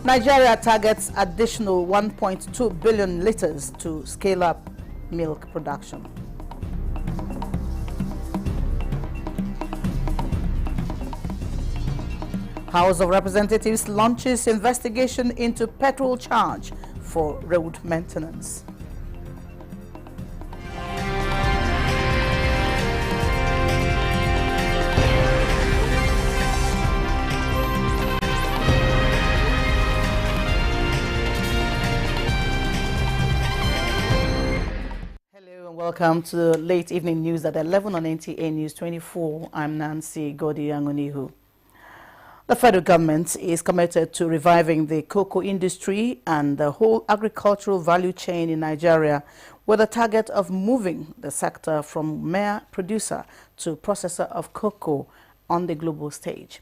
Nigeria targets additional 1.2 billion liters to scale up milk production. House of Representatives launches investigation into petrol charge for road maintenance. Welcome to the late evening news at 11 on NTA News 24. I'm Nancy Godi-Angonihu. The federal government is committed to reviving the cocoa industry and the whole agricultural value chain in Nigeria, with a target of moving the sector from mere producer to processor of cocoa on the global stage.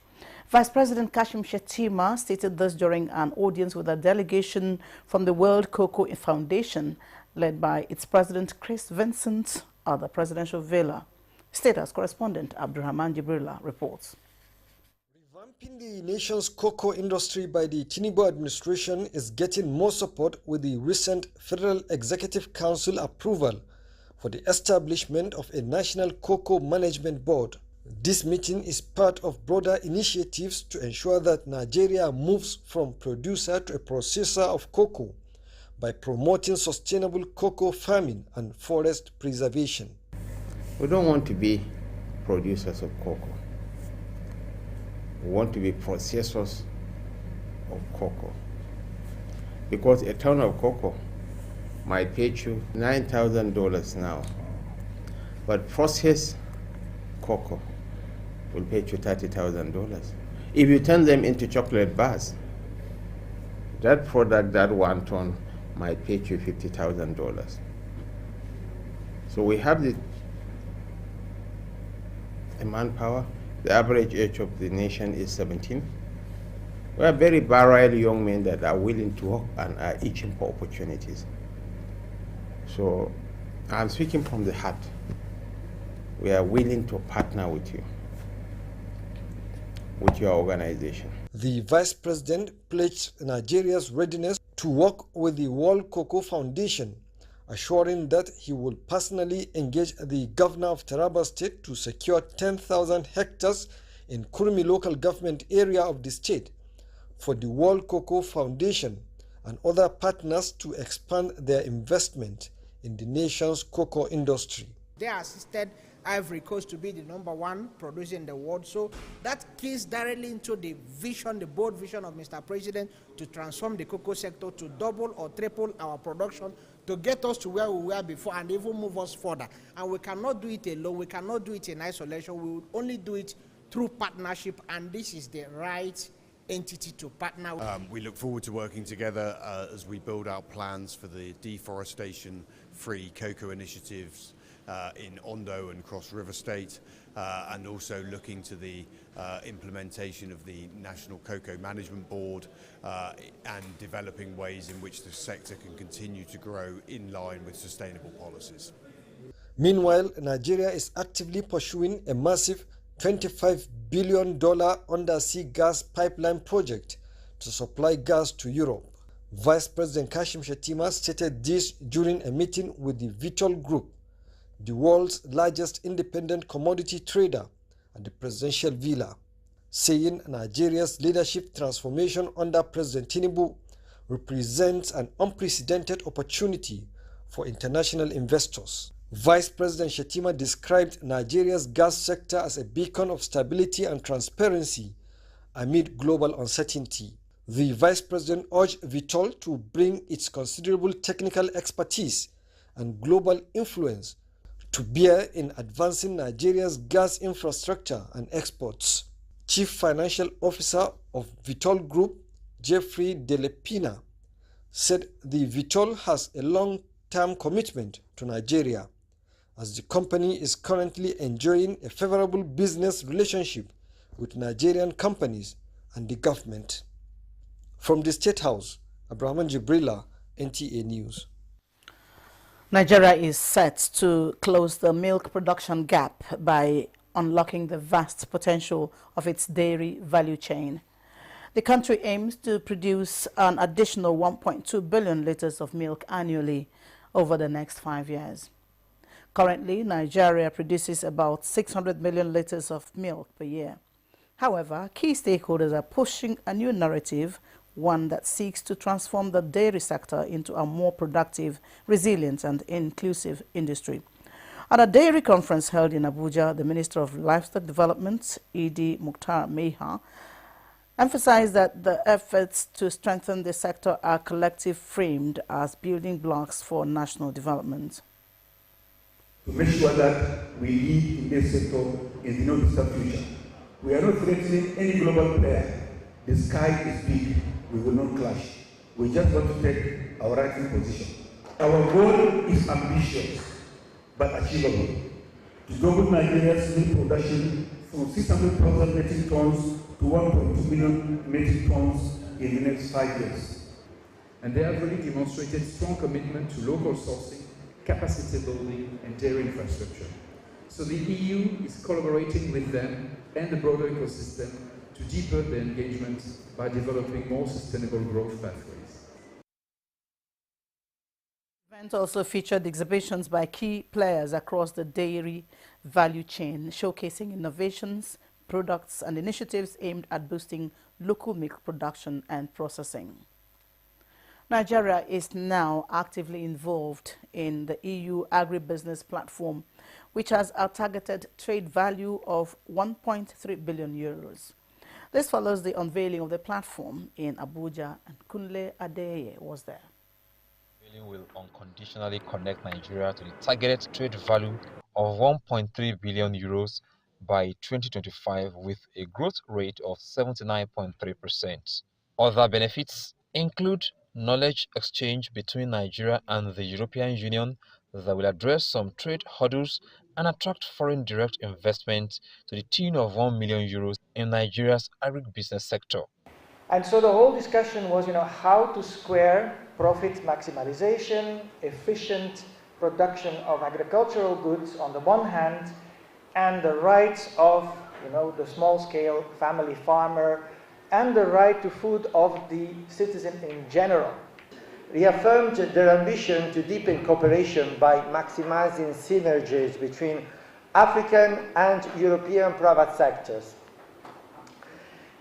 Vice President Kashim Shettima stated this during an audience with a delegation from the World Cocoa Foundation, led by its president Chris Vincent at the presidential villa. Status correspondent Abdurrahman Jibrila reports. Revamping the nation's cocoa industry by the Tinubu administration is getting more support with the recent Federal Executive Council approval for the establishment of a National Cocoa Management Board. This meeting is part of broader initiatives to ensure that Nigeria moves from producer to a processor of cocoa by promoting sustainable cocoa farming and forest preservation. We don't want to be producers of cocoa. We want to be processors of cocoa. Because a ton of cocoa might pay you $9,000 now, but processed cocoa will pay you $30,000. If you turn them into chocolate bars, that product, that 1 ton, might pay you $50,000. So we have the manpower. The average age of the nation is 17. We are very virile young men that are willing to work and are itching for opportunities. So I'm speaking from the heart. We are willing to partner with you, with your organization. The Vice President pledged Nigeria's readiness to work with the World Cocoa Foundation, assuring that he will personally engage the governor of Taraba State to secure 10,000 hectares in Kurmi local government area of the state for the World Cocoa Foundation and other partners to expand their investment in the nation's cocoa industry. They assisted Ivory Coast to be the #1 producer in the world. So that keys directly into the vision, the bold vision of Mr. President to transform the cocoa sector, to double or triple our production, to get us to where we were before and even move us further. And we cannot do it alone. We cannot do it in isolation. We will only do it through partnership, and this is the right entity to partner with. We look forward to working together as we build out plans for the deforestation-free cocoa initiatives in Ondo and Cross River State, and also looking to the implementation of the National Cocoa Management Board and developing ways in which the sector can continue to grow in line with sustainable policies. Meanwhile, Nigeria is actively pursuing a massive $25 billion undersea gas pipeline project to supply gas to Europe. Vice President Kashim Shettima stated this during a meeting with the Vitol Group, the world's largest independent commodity trader, at the presidential villa, saying Nigeria's leadership transformation under President Tinubu represents an unprecedented opportunity for international investors. Vice President Shettima described Nigeria's gas sector as a beacon of stability and transparency amid global uncertainty. The Vice President urged Vitol to bring its considerable technical expertise and global influence to bear in advancing Nigeria's gas infrastructure and exports. Chief Financial Officer of Vitol Group, Jeffrey Delepina, said the Vitol has a long-term commitment to Nigeria, as the company is currently enjoying a favorable business relationship with Nigerian companies and the government. From the State House, Abraham Jibrila, NTA News. Nigeria is set to close the milk production gap by unlocking the vast potential of its dairy value chain. The country aims to produce an additional 1.2 billion liters of milk annually over the next 5 years. Currently, Nigeria produces about 600 million liters of milk per year. However, key stakeholders are pushing a new narrative, one that seeks to transform the dairy sector into a more productive, resilient and inclusive industry. At a dairy conference held in Abuja, the Minister of Livestock Development, Idi Mukhtar Meha, emphasized that the efforts to strengthen the sector are collective framed as building blocks for national development. To make sure that we lead in this sector in the not-distant future. We are not threatening any global player. The sky is big. We will not clash. We just want to take our rightful position. Our goal is ambitious, but achievable. To double Nigeria's milk production from 600,000 metric tons to 1.2 million metric tons in the next 5 years. And they have really demonstrated strong commitment to local sourcing, capacity building and dairy infrastructure. So the EU is collaborating with them and the broader ecosystem to deepen their engagement by developing more sustainable growth pathways. The event also featured exhibitions by key players across the dairy value chain, showcasing innovations, products and initiatives aimed at boosting local milk production and processing. Nigeria is now actively involved in the EU agribusiness platform, which has a targeted trade value of 1.3 billion euros. This follows the unveiling of the platform in Abuja, and Kunle Adeye was there. The unveiling will unconditionally connect Nigeria to the targeted trade value of 1.3 billion euros by 2025 with a growth rate of 79.3%. Other benefits include knowledge exchange between Nigeria and the European Union that will address some trade hurdles and attract foreign direct investment to the tune of 1 million euros in Nigeria's agribusiness sector. And so the whole discussion was, how to square profit maximization, efficient production of agricultural goods on the one hand, and the rights of, the small-scale family farmer, and the right to food of the citizen in general. Reaffirmed their ambition to deepen cooperation by maximizing synergies between African and European private sectors.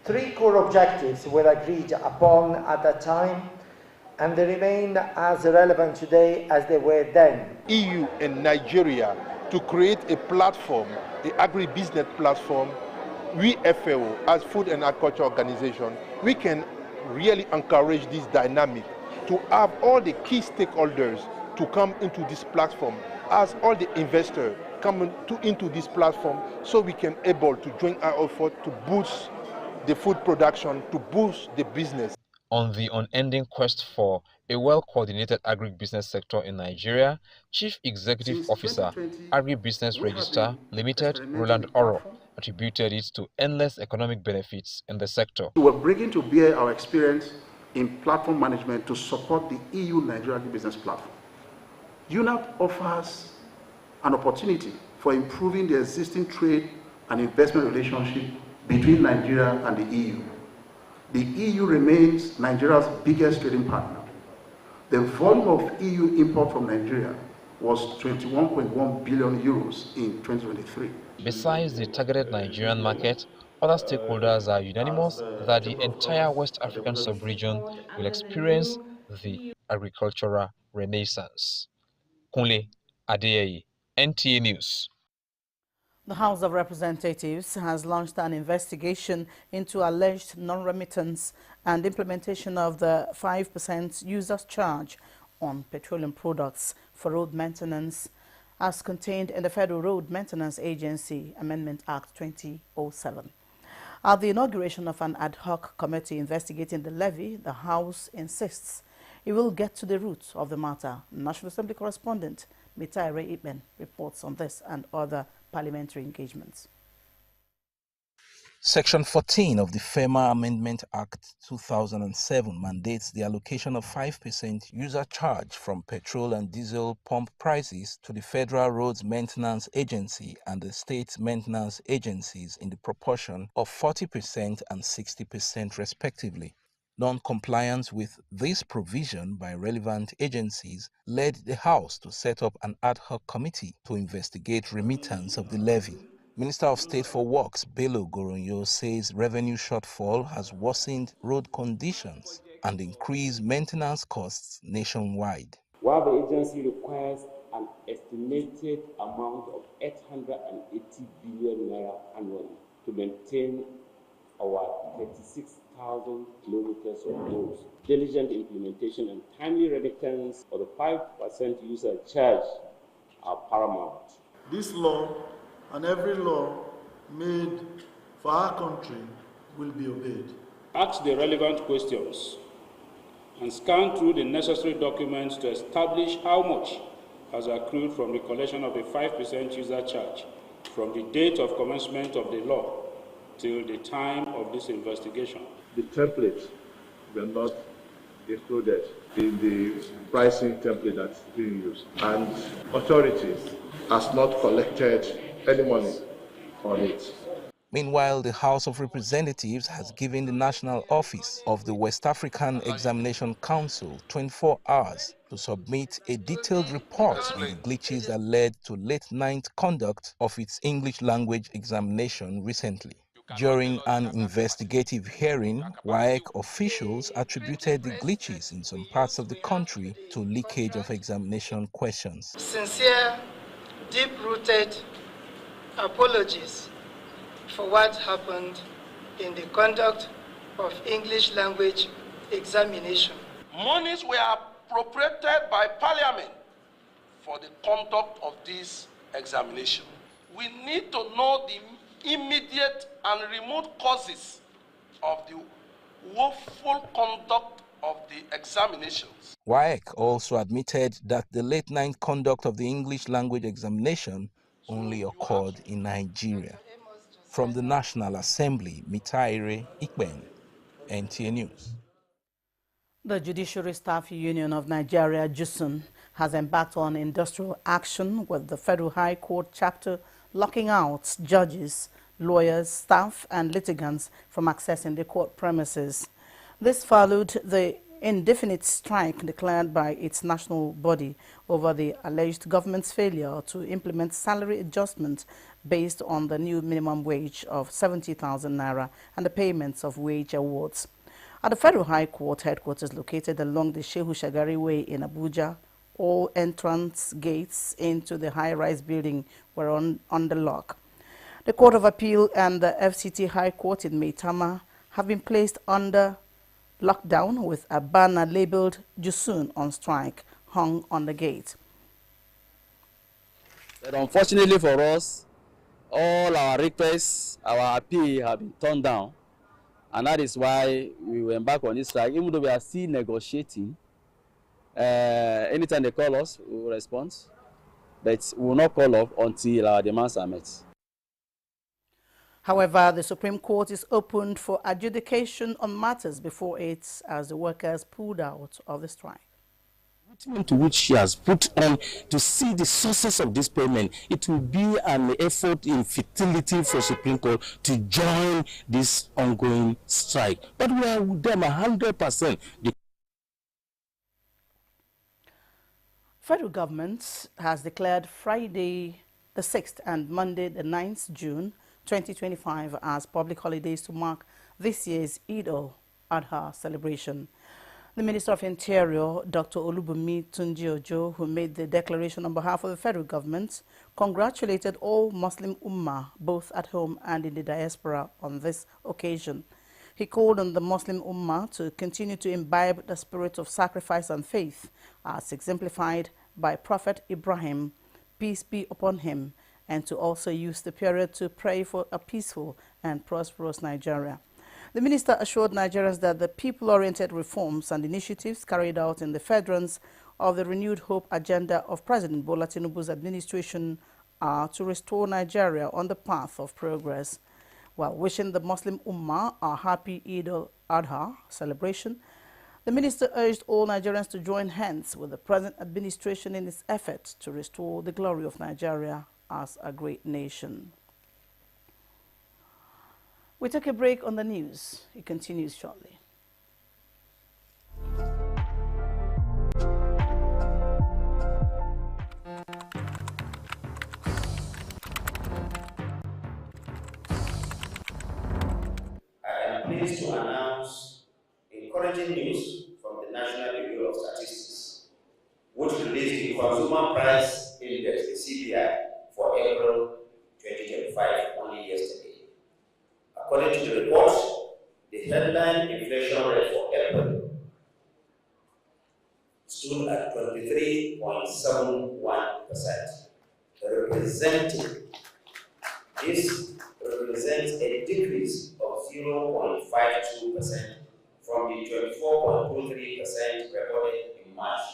3 core objectives were agreed upon at that time, and they remain as relevant today as they were then. EU and Nigeria to create a platform, the agribusiness platform. We, FAO, as Food and Agriculture Organization, we can really encourage this dynamic to have all the key stakeholders to come into this platform, as all the investors come into this platform, so we can able to join our effort to boost the food production, to boost the business. On the unending quest for a well-coordinated agribusiness sector in Nigeria, Chief Executive Officer, Agribusiness Register Limited, Roland Oro, attributed it to endless economic benefits in the sector. We're bringing to bear our experience in platform management to support the EU-Nigeria agribusiness platform. UNAP offers an opportunity for improving the existing trade and investment relationship between Nigeria and the EU. The EU remains Nigeria's biggest trading partner. The volume of EU import from Nigeria was 21.1 billion euros in 2023. Besides the targeted Nigerian market, other stakeholders are unanimous that the entire West African sub-region will experience the agricultural renaissance. Kunle Adeye, NTA News. The House of Representatives has launched an investigation into alleged non-remittance and implementation of the 5% user's charge on petroleum products for road maintenance as contained in the Federal Road Maintenance Agency Amendment Act 2007. At the inauguration of an ad hoc committee investigating the levy, the House insists it will get to the root of the matter. National Assembly correspondent Mitaire Iben reports on this and other parliamentary engagements. Section 14 of the FEMA Amendment Act 2007 mandates the allocation of 5% user charge from petrol and diesel pump prices to the Federal Roads Maintenance Agency and the state maintenance agencies in the proportion of 40% and 60% respectively. Non-compliance with this provision by relevant agencies led the House to set up an ad hoc committee to investigate remittance of the levy. Minister of State for Works, Bello Goronyo, says revenue shortfall has worsened road conditions and increased maintenance costs nationwide. While the agency requires an estimated amount of 880 billion naira annually to maintain our 36,000 kilometers of roads, diligent implementation and timely remittance of the 5% user charge are paramount. This law and every law made for our country will be obeyed. Ask the relevant questions and scan through the necessary documents to establish how much has accrued from the collection of a 5% user charge from the date of commencement of the law till the time of this investigation. The templates were not included in the pricing template that's being used, and authorities has not collected any money on it. Meanwhile, the House of Representatives has given the National Office of the West African Examination Council 24 hours to submit a detailed report on the glitches that led to late-night conduct of its English language examination recently. During an investigative hearing, WAEC officials attributed the glitches in some parts of the country to leakage of examination questions. Sincere, deep-rooted apologies for what happened in the conduct of English language examination. Monies were appropriated by Parliament for the conduct of this examination. We need to know the immediate and remote causes of the woeful conduct of the examinations. WAEC also admitted that the late-night conduct of the English language examination only occurred in Nigeria. From the National Assembly, Mitaire Ikben, NTA News. The Judiciary Staff Union of Nigeria, JUSUN, has embarked on industrial action with the Federal High Court chapter locking out judges, lawyers, staff and litigants from accessing the court premises. This followed the indefinite strike declared by its national body over the alleged government's failure to implement salary adjustment based on the new minimum wage of 70,000 naira and the payments of wage awards. At the Federal High Court headquarters located along the Shehu Shagari Way in Abuja, all entrance gates into the high-rise building were on the lock. The Court of Appeal and the FCT High Court in Maitama have been placed under lockdown with a banner labeled JUSUN on strike hung on the gate. But unfortunately for us, all our requests, our appeal have been turned down, and that is why we will embark on this strike. Even though we are still negotiating, anytime they call us, we will respond, but we will not call off until our demands are met. However, the Supreme Court is opened for adjudication on matters before it as the workers pulled out of the strike. To which she has put on to see the sources of this payment, it will be an effort in futility for Supreme Court to join this ongoing strike. But we are with them 100%. The federal government has declared Friday the 6th and Monday the 9th June 2025 as public holidays to mark this year's Eid al-Adha celebration. The Minister of Interior, Dr. Olubunmi Tunji-Ojo, who made the declaration on behalf of the federal government, congratulated all Muslim Ummah, both at home and in the diaspora, on this occasion. He called on the Muslim Ummah to continue to imbibe the spirit of sacrifice and faith, as exemplified by Prophet Ibrahim, peace be upon him, and to also use the period to pray for a peaceful and prosperous Nigeria. The minister assured Nigerians that the people-oriented reforms and initiatives carried out in the furtherance of the renewed hope agenda of President Bola Tinubu's administration are to restore Nigeria on the path of progress. While wishing the Muslim Ummah a happy Eid al-Adha celebration, the minister urged all Nigerians to join hands with the present administration in its efforts to restore the glory of Nigeria as a great nation. We take a break on the news. It continues shortly. Pleased to announce encouraging news from the National Bureau of Statistics, which released the Consumer Price Index, the CPI, for April 2025 only yesterday. According to the report, the headline inflation rate for April stood at 23.71%, This represents a decrease of 0.52% from the 24.23% recorded in March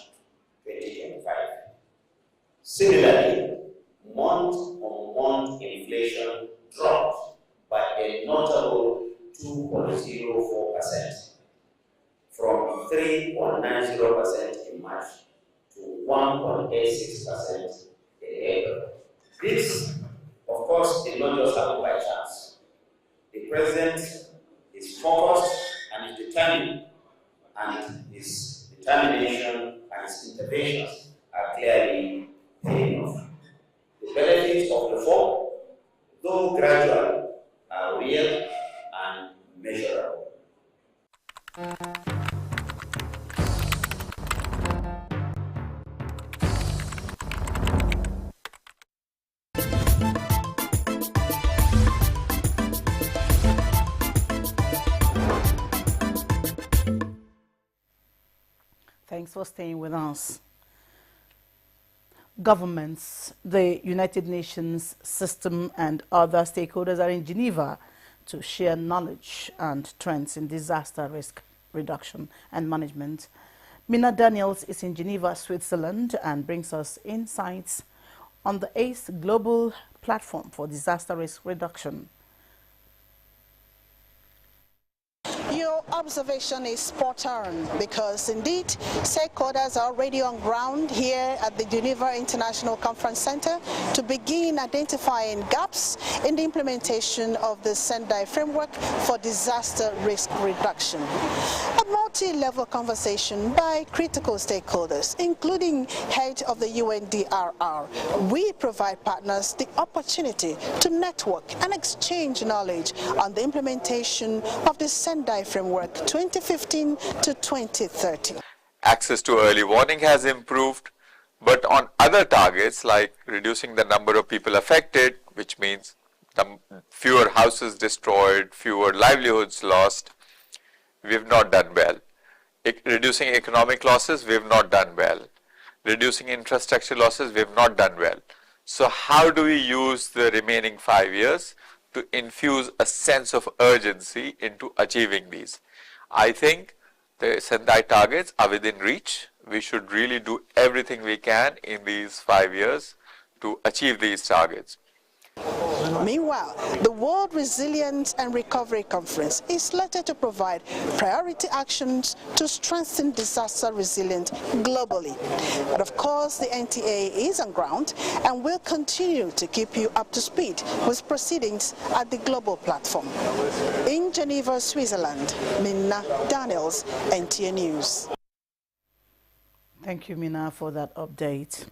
2025. Similarly, month-on-month inflation dropped by a notable 2.04% from 3.90% in March to 1.86% in April. This, of course, did not just happen by chance. The President is focused and is determined, and his determination and his interventions are clearly paying off. The benefits of reform, though gradual, are real and measurable. Thanks for staying with us. Governments, the United Nations system, and other stakeholders are in Geneva to share knowledge and trends in disaster risk reduction and management. Mina Daniels is in Geneva, Switzerland, and brings us insights on the ACE Global Platform for Disaster Risk Reduction. Your observation is spot on, because indeed stakeholders are already on ground here at the Geneva International Conference Center to begin identifying gaps in the implementation of the Sendai framework for disaster risk reduction. A multi-level conversation by critical stakeholders, including head of the UNDRR. We provide partners the opportunity to network and exchange knowledge on the implementation of the Sendai framework 2015 to 2030. Access to early warning has improved, but on other targets like reducing the number of people affected, which means fewer houses destroyed, fewer livelihoods lost, we have not done well. Reducing economic losses, we have not done well. Reducing infrastructure losses, we have not done well. So how do we use the remaining 5 years to infuse a sense of urgency into achieving these? I think the Sendai targets are within reach. We should really do everything we can in these 5 years to achieve these targets. Meanwhile, the World Resilience and Recovery Conference is slated to provide priority actions to strengthen disaster resilience globally. But of course, the NTA is on ground and will continue to keep you up to speed with proceedings at the global platform. In Geneva, Switzerland, Mina Daniels, NTA News. Thank you, Mina, for that update.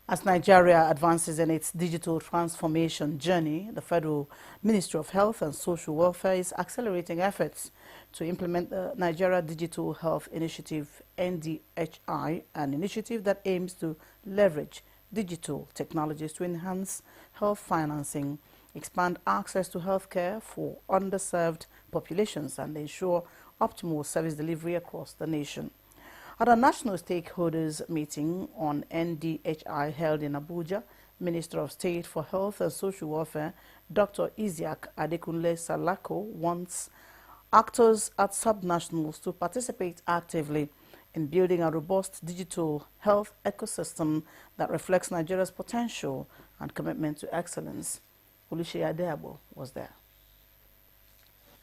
As Nigeria advances in its digital transformation journey, the Federal Ministry of Health and Social Welfare is accelerating efforts to implement the Nigeria Digital Health Initiative, NDHI, an initiative that aims to leverage digital technologies to enhance health financing, expand access to healthcare for underserved populations, and ensure optimal service delivery across the nation. At a national stakeholders meeting on NDHI held in Abuja, Minister of State for Health and Social Welfare, Dr. Isiaq Adekunle Salako, wants actors at subnationals to participate actively in building a robust digital health ecosystem that reflects Nigeria's potential and commitment to excellence. Oluseyi Adeabo was there.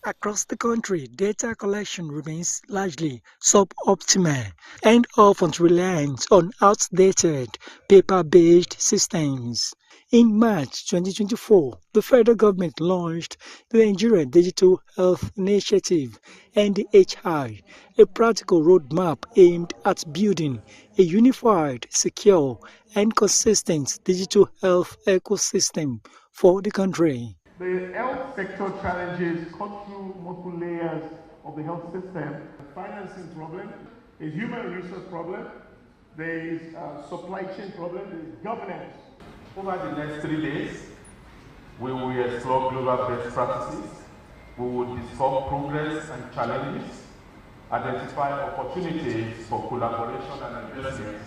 Across the country, data collection remains largely suboptimal and often reliant on outdated, paper-based systems. In March 2024, the federal government launched the Nigerian Digital Health Initiative (NDHI), a practical roadmap aimed at building a unified, secure, and consistent digital health ecosystem for the country. The health sector challenges cut through multiple layers of the health system. The financing problem, a human resource problem, there is a supply chain problem, there is governance. Over the next 3 days, we will explore global best practices, we will discuss progress and challenges, identify opportunities for collaboration and investment.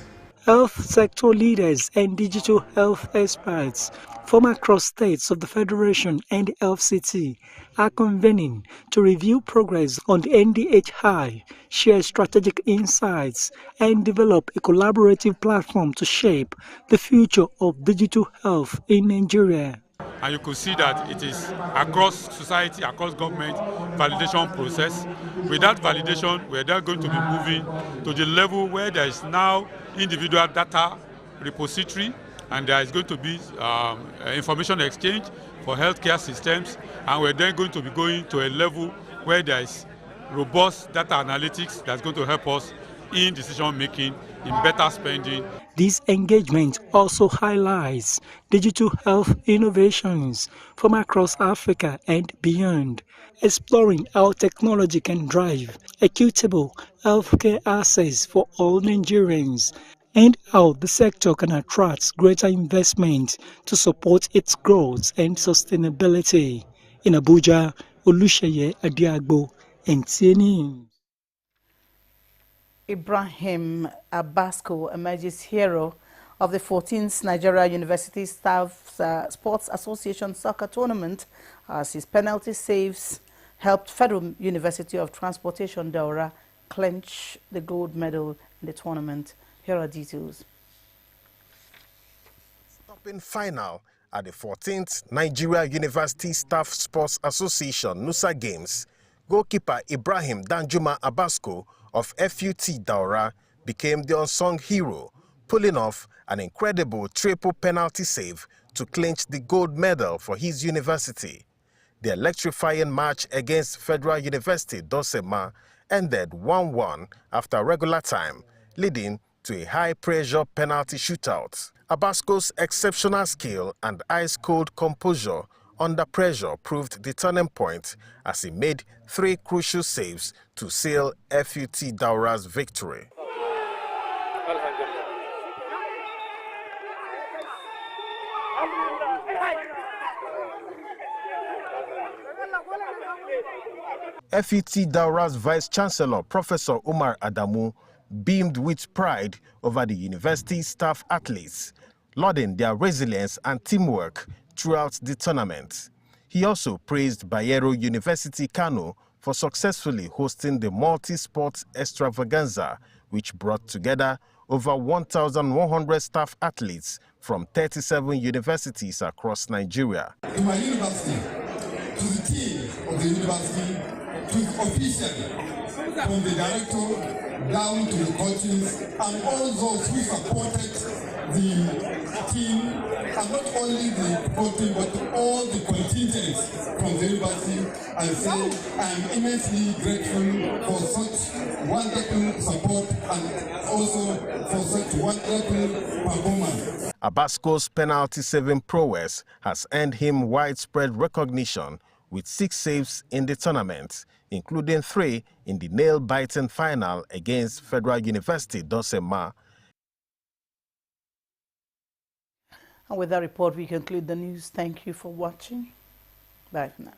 Health sector leaders and digital health experts from across states of the Federation and the FCT are convening to review progress on the NDHI, share strategic insights, and develop a collaborative platform to shape the future of digital health in Nigeria. And you could see that it is across society, across government, validation process. With that validation, we're then going to be moving to the level where there is now individual data repository, and there is going to be information exchange for healthcare systems, and we're then going to be going to a level where there is robust data analytics that's going to help us in decision making, in better spending. This engagement also highlights digital health innovations from across Africa and beyond, exploring how technology can drive equitable healthcare access for all Nigerians, and how the sector can attract greater investment to support its growth and sustainability. In Abuja, Olusheye Adiagbo, NTA News. Ibrahim Abasko emerges hero of the 14th Nigeria University Staff Sports Association Soccer Tournament as his penalty saves helped Federal University of Transportation Daura clinch the gold medal in the tournament. Here are details. Stopping final at the 14th Nigeria University Staff Sports Association NUSA Games, goalkeeper Ibrahim Danjuma Abasko of FUT Daura became the unsung hero, pulling off an incredible triple penalty save to clinch the gold medal for his university. The electrifying match against Federal University Dosema ended 1-1 after regular time, leading to a high-pressure penalty shootout. Abasko's exceptional skill and ice-cold composure under pressure proved the turning point as he made 3 crucial saves to seal FUT Daura's victory. FUT Daura's Vice-Chancellor, Professor Umar Adamu, beamed with pride over the university's staff athletes, lauding their resilience and teamwork throughout the tournament. He also praised Bayero University Kano for successfully hosting the multi-sports extravaganza, which brought together over 1,100 staff athletes from 37 universities across Nigeria. In my university, to the team of the university, to the officials, from the director down to the coaches, and all those who supported the team, and not only the team, but all the contingents from the university. I say I am immensely grateful for such wonderful support and also for such wonderful performance. Abasko's penalty-saving prowess has earned him widespread recognition with 6 saves in the tournament, including 3 in the nail-biting final against Federal University Dosema. And with that report, we conclude the news. Thank you for watching. Bye for now.